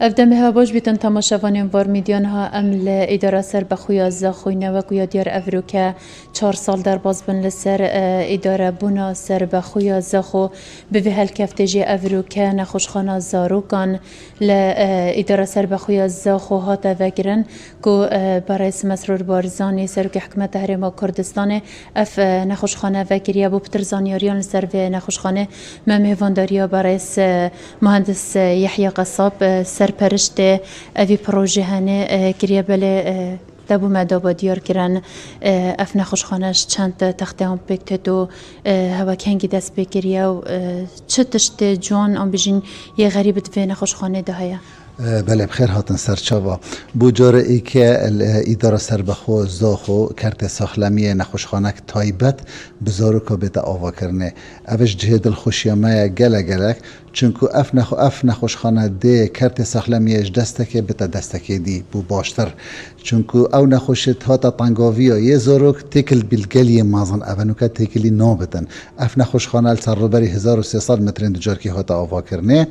افدم ها باش بیتن تماشاوانین وار میدیان ها امل اداره سر بخویا زخوینه و گویا دیار افروکه 4 سال در باز بن لسر اداره بونا سر بخویا زخو به هل کفتجی افروکه نخوشخانه زاروکان ل اداره سر بخویا زخو هات وگرن کو برای مسرور بارزانی سر که حکمت هرما کردستان اف نخوشخانه وگریه بو پترزانیاریان سر و نخوشخانه مهوانداریا برای مهندس یحیی قصاب سرپرشت اوی پروژه هنه کریه بله دبو مدابا دیار کرن اف نخوشخانهش چند تخته هم بکتد و هوا کنگی دست بکریه و چه تشت جوان هم بجین یه غریب دوی نخوشخانه ده هیا بله بخیر هاتن سرچاوا بوجار ای که اداره سربخو زاخو کرت ساخلمی نخوشخانک تایبت بزارو که بیت آوا کرنه اوش جهد الخوشیامه گلک چونکو اف نخوشخانه ده کرت ساخلمیش دستکه بیت دستکه دی بو باشتر چونکو او نخوشت هاتا تنگاوی یه زاروک تکل بالگلی مازن اونو که تکلی نابتن اف نخوشخانه السربری 1300 مترین دجار که هاتا آوا کرنه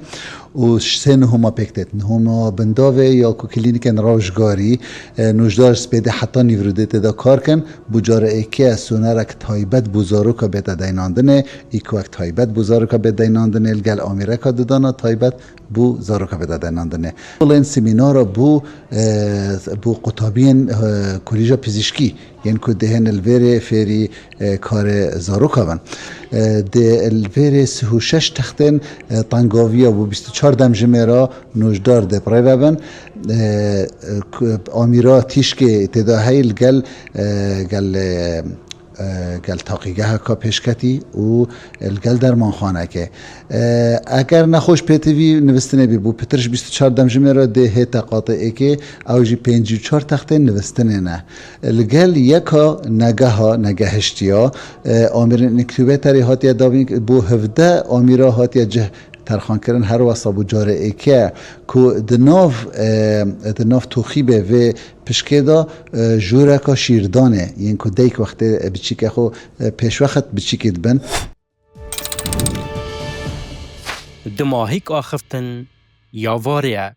و سن هما پکتت هما بنداوه یا کو کلینیکن راجگاری نوجدار سپیده حتی نیورودیت دا کار کن بجار ایکه سونرک تایبت بزارو که بیت دیناندنه ایکو اک تایبت بزارو که بیت دیناندنه الگل آمیره که دادانا تایبت بو زارو که بیت دیناندنه این سمینار بو قطابین کلیجا پزشکی یعنی که دهن الویر فیری کار زارو کابن ده الویر 36 تختن تنگاوی و 24 دمجمه نوجدار ده پرای ببن آمیرا تیشک تداهیل گل تاقیگه که پیشکتی و گل درمان خانه که اگر نخوش پیتوی نوستنه بی بو پترش 24 دمجمه را ده تقاطعه که اوجی 54 تخته نوستنه نه الگل یکا نگهشتیا آمیر نکتوبه تری هاتیا داوین بو 17 آمیرا هاتیا جه ترخان کردن هر واسه بجاره ایکه کو دناف توخیبه و پشکدا جوره کا شیردانه یعنی کو دیک وقت بچیکه خو پیش وقت بچیکید بن دماهیک آخفتن یا واریا